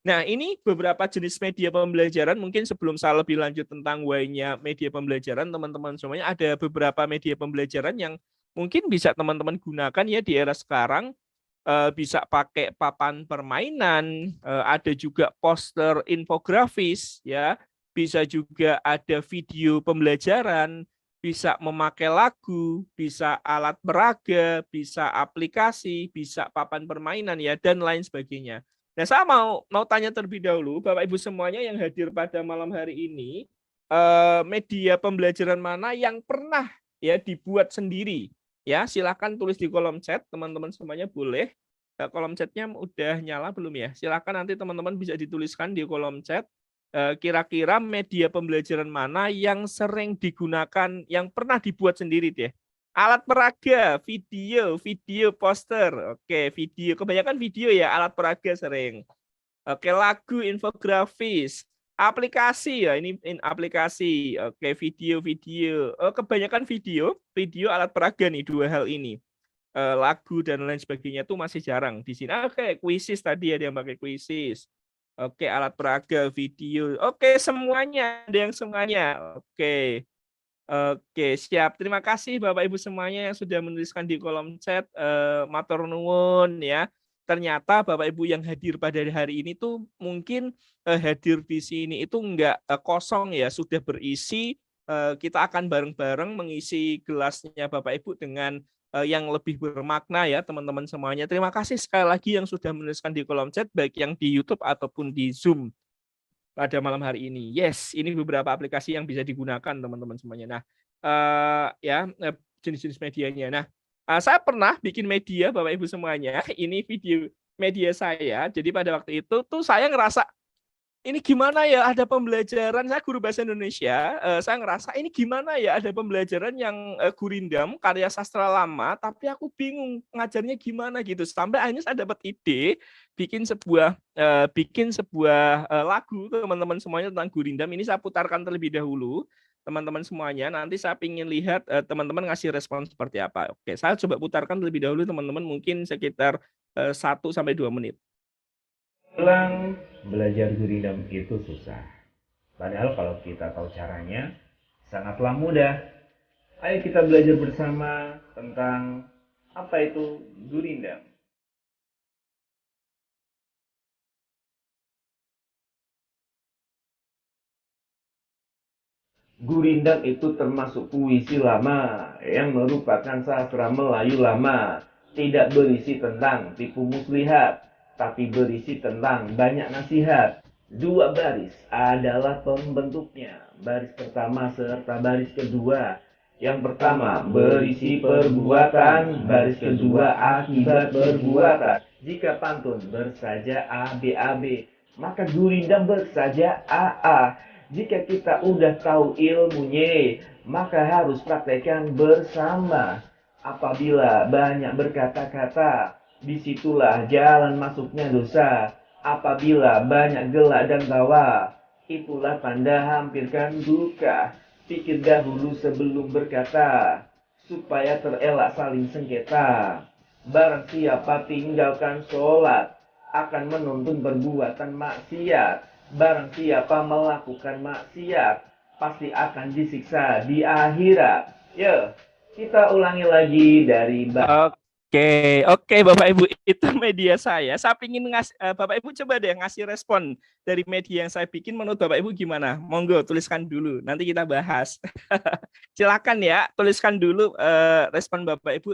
Nah, ini beberapa jenis media pembelajaran. Mungkin sebelum saya lebih lanjut tentang why-nya media pembelajaran, teman-teman semuanya ada beberapa media pembelajaran yang mungkin bisa teman-teman gunakan ya di era sekarang. Bisa pakai papan permainan, ada juga poster infografis, ya, bisa juga ada video pembelajaran, bisa memakai lagu, bisa alat peraga, bisa aplikasi, bisa papan permainan ya, dan lain sebagainya. Nah, saya mau tanya terlebih dahulu, Bapak Ibu semuanya yang hadir pada malam hari ini, media pembelajaran mana yang pernah ya dibuat sendiri? Ya, silakan tulis di kolom chat, teman-teman semuanya boleh. Kolom chatnya udah nyala belum ya? Silakan nanti teman-teman bisa dituliskan di kolom chat. Kira-kira media pembelajaran mana yang sering digunakan, yang pernah dibuat sendiri deh? Alat peraga, video, poster. Oke, video. Kebanyakan video ya, alat peraga sering. Oke, lagu, infografis. Aplikasi ya, ini aplikasi. Oke, video. Kebanyakan video alat peraga nih, dua hal ini. Lagu dan lain sebagainya tuh masih jarang di sini. Oke, kuisis tadi ada yang pakai kuisis. Oke, alat peraga, video. Oke, semuanya ada yang semuanya. Oke. Oke, siap. Terima kasih Bapak Ibu semuanya yang sudah menuliskan di kolom chat. Matur nuwun ya. Ternyata Bapak Ibu yang hadir pada hari ini tuh mungkin hadir di sini itu enggak kosong ya, sudah berisi. Kita akan bareng-bareng mengisi gelasnya Bapak Ibu dengan yang lebih bermakna ya teman-teman semuanya. Terima kasih sekali lagi yang sudah menuliskan di kolom chat, baik yang di YouTube ataupun di Zoom pada malam hari ini. Yes, ini beberapa aplikasi yang bisa digunakan teman-teman semuanya. Nah, ya jenis-jenis medianya. Nah, saya pernah bikin media Bapak Ibu semuanya. Ini video media saya. Jadi pada waktu itu tuh saya ngerasa ini gimana ya ada pembelajaran, saya guru bahasa Indonesia, saya ngerasa ini gimana ya ada pembelajaran yang gurindam karya sastra lama, tapi aku bingung ngajarnya gimana gitu. Sampai akhirnya saya dapat ide bikin sebuah lagu teman-teman semuanya tentang gurindam. Ini saya putarkan terlebih dahulu teman-teman semuanya. Nanti saya ingin lihat teman-teman ngasih respon seperti apa. Oke, saya coba putarkan terlebih dahulu teman-teman, mungkin sekitar 1 sampai 2 menit. Bilang belajar gurindam itu susah. Padahal kalau kita tahu caranya, sangatlah mudah. Ayo kita belajar bersama tentang apa itu gurindam. Gurindam itu termasuk puisi lama yang merupakan sastra Melayu lama. Tidak berisi tentang tipu muslihat, tapi berisi tentang banyak nasihat. Dua baris adalah pembentuknya. Baris pertama serta baris kedua. Yang pertama berisi perbuatan, baris kedua akibat perbuatan. Jika pantun bersaja ABAB, maka gurindam bersaja AA. Jika kita udah tahu ilmunya, maka harus praktekkan bersama. Apabila banyak berkata-kata, disitulah jalan masuknya dosa. Apabila banyak gelak dan tawa, itulah tanda hampirkan duka. Pikir dahulu sebelum berkata, supaya terelak saling sengketa. Barang siapa tinggalkan sholat, akan menuntun perbuatan maksiat. Barang siapa melakukan maksiat, pasti akan disiksa di akhirat. Ya, kita ulangi lagi dari Oke, oke Bapak Ibu, itu media saya. Saya ingin ngasih Bapak Ibu coba deh ngasih respon dari media yang saya bikin, menurut Bapak Ibu gimana? Monggo tuliskan dulu, nanti kita bahas. Silakan ya, tuliskan dulu respon Bapak Ibu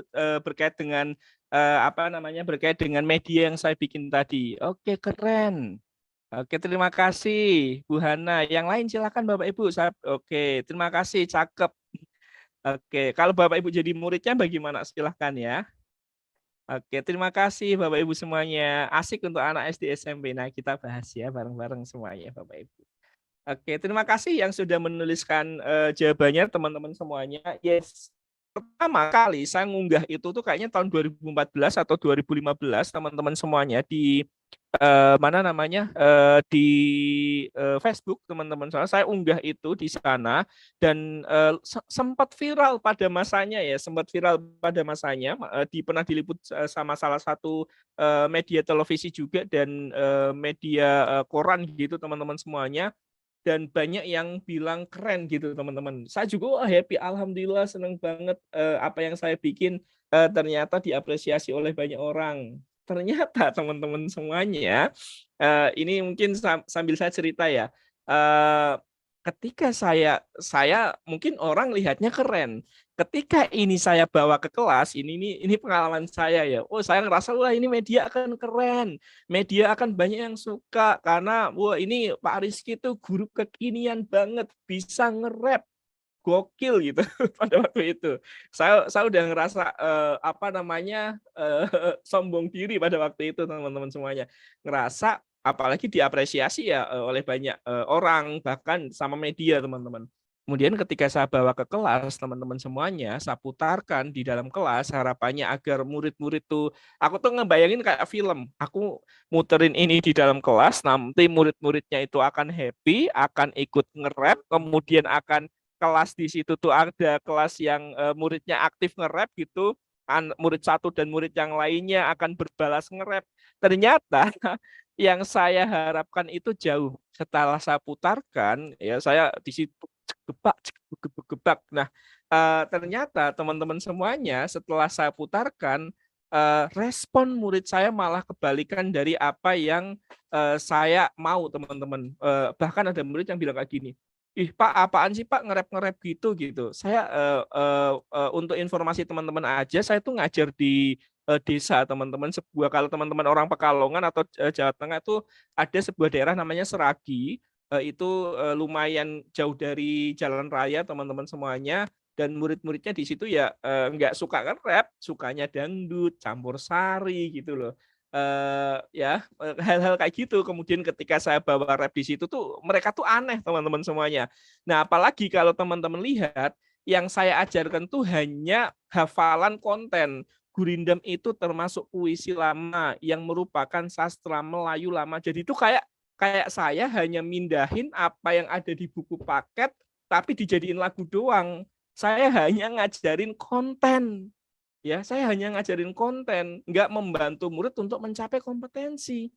berkait dengan apa namanya? Berkait dengan media yang saya bikin tadi. Oke, keren. Oke, terima kasih Bu Hana. Yang lain silakan Bapak Ibu. Oke, terima kasih, cakep. Oke, kalau Bapak Ibu jadi muridnya bagaimana? Silahkan ya. Oke, terima kasih Bapak Ibu semuanya. Asik untuk anak SD SMP. Nah, kita bahas ya bareng-bareng semuanya Bapak Ibu. Oke, terima kasih yang sudah menuliskan jawabannya teman-teman semuanya. Yes. pertama kali saya ngunggah itu tuh kayaknya tahun 2014 atau 2015 teman-teman semuanya di mana namanya di Facebook teman-teman saya unggah itu di sana dan sempat viral pada masanya ya sempat viral pada masanya pernah diliput sama salah satu media televisi juga dan media koran gitu teman-teman semuanya dan banyak yang bilang keren gitu teman-teman. Saya juga wah, happy, alhamdulillah seneng banget apa yang saya bikin ternyata diapresiasi oleh banyak orang. Ternyata teman-teman semuanya ini mungkin sambil saya cerita ya. eh, Ketika saya mungkin orang lihatnya keren. Ketika ini saya bawa ke kelas, ini pengalaman saya ya. Oh, saya ngerasa wah ini media akan keren, media akan banyak yang suka karena wah ini Pak Rizky tuh guru kekinian banget, bisa nge-rap, gokil gitu pada waktu itu. Saya udah ngerasa apa namanya sombong diri pada waktu itu teman-teman semuanya. Ngerasa apalagi diapresiasi ya oleh banyak orang bahkan sama media teman-teman. Kemudian ketika saya bawa ke kelas teman-teman semuanya, saya putarkan di dalam kelas harapannya agar murid-murid tuh aku tuh ngebayangin kayak film. Aku muterin ini di dalam kelas, nanti murid-muridnya itu akan happy, akan ikut nge-rap, kemudian akan kelas di situ tuh ada kelas yang muridnya aktif nge-rap gitu, murid satu dan murid yang lainnya akan berbalas nge-rap. Ternyata yang saya harapkan itu jauh. Setelah saya putarkan, ya saya di situ gebak, gebak. Nah, ternyata teman-teman semuanya setelah saya putarkan, respon murid saya malah kebalikan dari apa yang saya mau teman-teman. Bahkan ada murid yang bilang kayak gini, ih Pak, apaan sih Pak nge-rap gitu gitu. Saya untuk informasi teman-teman aja, saya tuh ngajar di desa teman-teman sebuah kalau teman-teman orang Pekalongan atau Jawa Tengah tuh ada sebuah daerah namanya Seragi. Itu lumayan jauh dari jalan raya teman-teman semuanya dan murid-muridnya di situ ya nggak suka nge-rap, sukanya dangdut, campur sari gitu loh. Ya hal-hal kayak gitu kemudian ketika saya bawa rap di situ tuh mereka tuh aneh teman-teman semuanya. Nah apalagi kalau teman-teman lihat yang saya ajarkan tuh hanya hafalan konten. Gurindam itu termasuk puisi lama yang merupakan sastra Melayu lama. Jadi itu kayak kayak saya hanya mindahin apa yang ada di buku paket tapi dijadiin lagu doang. Saya hanya ngajarin konten. Ya, saya hanya ngajarin konten, nggak membantu murid untuk mencapai kompetensi.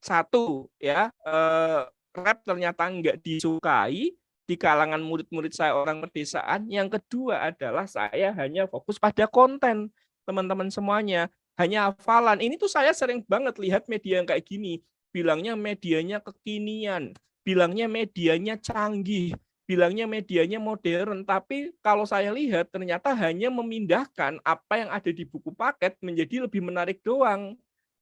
Satu, ya, rap ternyata nggak disukai di kalangan murid-murid saya orang pedesaan. Yang kedua adalah saya hanya fokus pada konten, teman-teman semuanya. Hanya hafalan. Ini tuh saya sering banget lihat media yang kayak gini. Bilangnya medianya kekinian, bilangnya medianya canggih, bilangnya medianya modern, tapi kalau saya lihat ternyata hanya memindahkan apa yang ada di buku paket menjadi lebih menarik doang,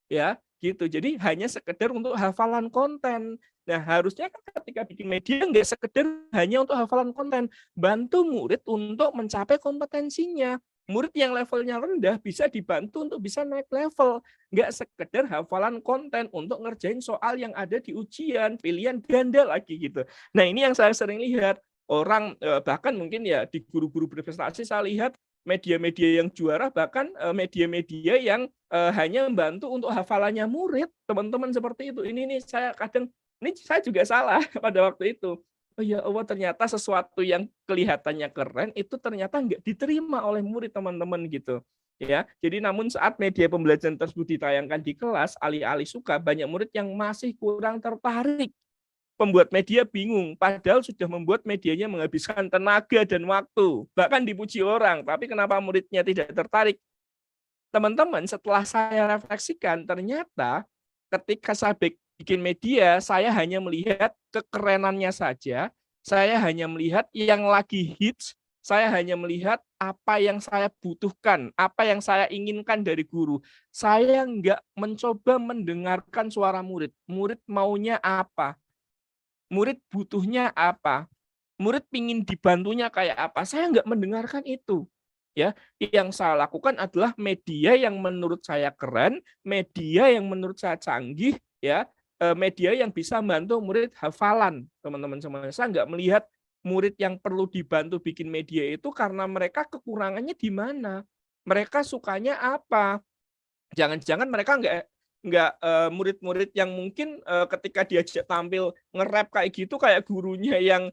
ya gitu. Jadi hanya sekedar untuk hafalan konten. Nah harusnya kan ketika bikin media nggak sekedar hanya untuk hafalan konten, bantu murid untuk mencapai kompetensinya. Murid yang levelnya rendah bisa dibantu untuk bisa naik level, nggak sekedar hafalan konten untuk ngerjain soal yang ada di ujian, pilihan ganda lagi gitu. Nah ini yang saya sering lihat orang bahkan mungkin ya di guru-guru berprestasi saya lihat media-media yang juara bahkan media-media yang hanya membantu untuk hafalannya murid teman-teman seperti itu. Ini saya kadang ini saya juga salah pada waktu itu. Oh ya Allah ternyata sesuatu yang kelihatannya keren itu ternyata nggak diterima oleh murid teman-teman gitu. Ya, jadi namun saat media pembelajaran tersebut ditayangkan di kelas, alih-alih suka, banyak murid yang masih kurang tertarik. Pembuat media bingung, padahal sudah membuat medianya menghabiskan tenaga dan waktu, bahkan dipuji orang, tapi kenapa muridnya tidak tertarik? Teman-teman, setelah saya refleksikan, ternyata ketika saya bikin media, saya hanya melihat kekerenannya saja, saya hanya melihat yang lagi hits, saya hanya melihat apa yang saya butuhkan, apa yang saya inginkan dari guru. Saya nggak mencoba mendengarkan suara murid. Murid maunya apa? Murid butuhnya apa? Murid pingin dibantunya kayak apa? Saya nggak mendengarkan itu. Ya, yang saya lakukan adalah media yang menurut saya keren, media yang menurut saya canggih, ya, media yang bisa membantu murid hafalan, teman-teman semuanya. Saya nggak melihat murid yang perlu dibantu bikin media itu karena mereka kekurangannya di mana? Mereka sukanya apa? Jangan-jangan mereka murid-murid yang mungkin, ketika diajak tampil nge-rap kayak gitu, kayak gurunya yang,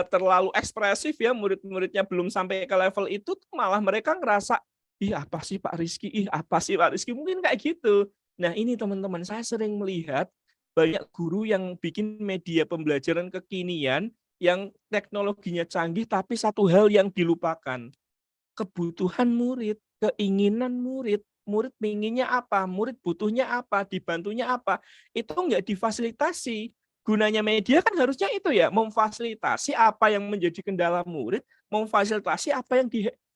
terlalu ekspresif ya, murid-muridnya belum sampai ke level itu tuh malah mereka ngerasa, "Ih, apa sih Pak Rizky? Ih, apa sih Pak Rizky?" Mungkin kayak gitu. Nah, ini teman-teman, saya sering melihat banyak guru yang bikin media pembelajaran kekinian yang teknologinya canggih, tapi satu hal yang dilupakan, kebutuhan murid, keinginan murid. Murid pengennya apa, murid butuhnya apa, dibantunya apa, itu nggak difasilitasi. Gunanya media kan harusnya itu ya, memfasilitasi apa yang menjadi kendala murid, memfasilitasi apa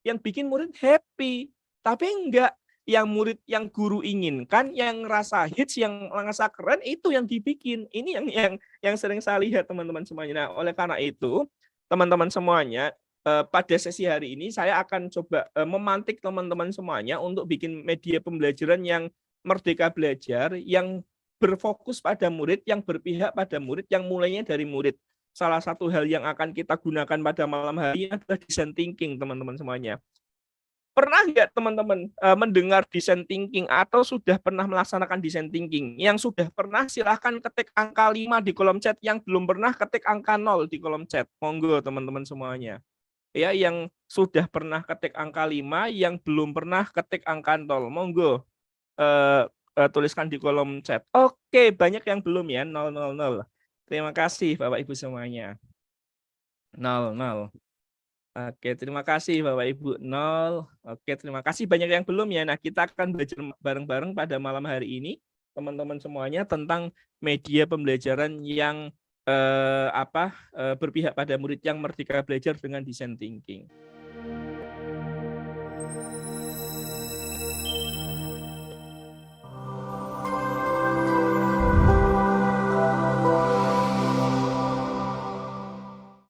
yang bikin murid happy. Tapi enggak, yang guru inginkan, yang ngerasa hits, yang ngerasa keren, itu yang dibikin. Ini yang sering saya lihat teman-teman semuanya. Nah, oleh karena itu, teman-teman semuanya, pada sesi hari ini saya akan coba memantik teman-teman semuanya untuk bikin media pembelajaran yang merdeka belajar, yang berfokus pada murid, yang berpihak pada murid, yang mulainya dari murid. Salah satu hal yang akan kita gunakan pada malam hari ini adalah design thinking, teman-teman semuanya. Pernah nggak teman-teman mendengar design thinking atau sudah pernah melaksanakan design thinking? Yang sudah pernah silahkan ketik angka 5 di kolom chat, yang belum pernah ketik angka 0 di kolom chat. Monggo teman-teman semuanya. Ya, yang sudah pernah ketik angka 5, yang belum pernah ketik angka 0. Monggo tuliskan di kolom chat. Oke, banyak yang belum ya, 000. Terima kasih Bapak Ibu semuanya. 00. Oke, terima kasih Bapak Ibu, 0. Oke, terima kasih, banyak yang belum ya. Nah, kita akan belajar bareng-bareng pada malam hari ini, teman-teman semuanya, tentang media pembelajaran yang berpihak pada murid, yang merdeka belajar dengan design thinking.